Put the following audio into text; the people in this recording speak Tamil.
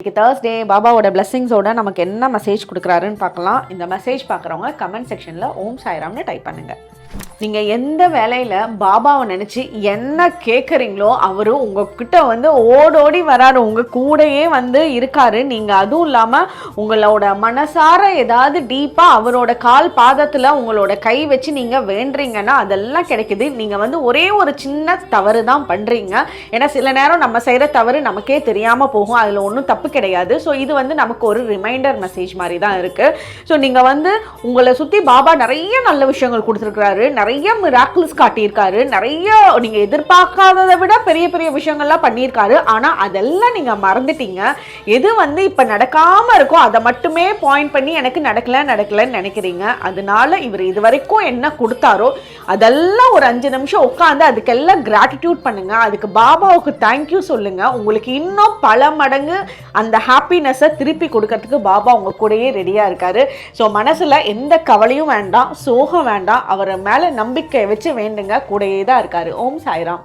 இன்னைக்கு தேர்ஸ்டே பாபாவோட பிளெஸிங்ஸோட நமக்கு என்ன மெசேஜ் கொடுக்குறாருன்னு பார்க்கலாம். இந்த மெசேஜ் பார்க்குறவங்க கமெண்ட் செக்ஷனில் ஓம் சாய்ராம்னு டைப் பண்ணுங்கள். நீங்கள் எந்த வேலையில் பாபாவை நினச்சி என்ன கேட்குறீங்களோ அவர் உங்ககிட்ட ஓடோடி வராரு, உங்கள் கூடையே இருக்காரு. நீங்கள் அதுவும் இல்லாமல் உங்களோட மனசார ஏதாவது டீப்பாக அவரோட கால் பாதத்தில் உங்களோட கை வச்சு நீங்கள் வேண்டுறீங்கன்னா அதெல்லாம் கிடைக்குது. நீங்கள் ஒரே ஒரு சின்ன தவறு தான் பண்ணுறீங்க. ஏன்னா சில நேரம் நம்ம செய்கிற தவறு நமக்கே தெரியாமல் போகும், அதில் ஒன்றும் தப்பு கிடையாது. ஸோ இது நமக்கு ஒரு ரிமைண்டர் மெசேஜ் மாதிரி தான் இருக்குது. ஸோ நீங்கள் உங்களை சுற்றி பாபா நிறைய நல்ல விஷயங்கள் கொடுத்துருக்குறாரு, நிறைய மிராக்கிள்ஸ் காட்டியிருக்காரு, நிறைய நீங்க எதிர்பார்க்காததை விட பெரிய பெரிய விஷயங்கள்லாம் பண்ணியிருக்காரு. ஆனா அதெல்லாம் நீங்க மறந்துட்டீங்க. எது இப்ப நடக்காம இருக்கோ அதை மட்டுமே பாயிண்ட் பண்ணி எனக்கு நடக்கலன்னு நினைக்கிறீங்க. அதனால இவர் இது வரைக்கும் என்ன கொடுத்தாரோ அதெல்லாம் ஒரு 5 நிமிஷம் உட்காந்து அதுக்கெல்லாம் கிராட்டிடியூட் பண்ணுங்க. அதுக்கு பாபாவுக்கு தேங்க்யூ சொல்லுங்க. உங்களுக்கு இன்னும் பல மடங்கு அந்த ஹாப்பினஸை திருப்பி கொடுக்கறதுக்கு பாபா உங்க கூடயே ரெடியா இருக்காரு. ஸோ மனசுல எந்த கவலையும் வேண்டாம், சோகம் வேண்டாம். அவரை மேல நம்பிக்கை வச்சு வேண்டுங்க, கூடயே தான் இருக்காரு. ஓம் சாய்ராம்.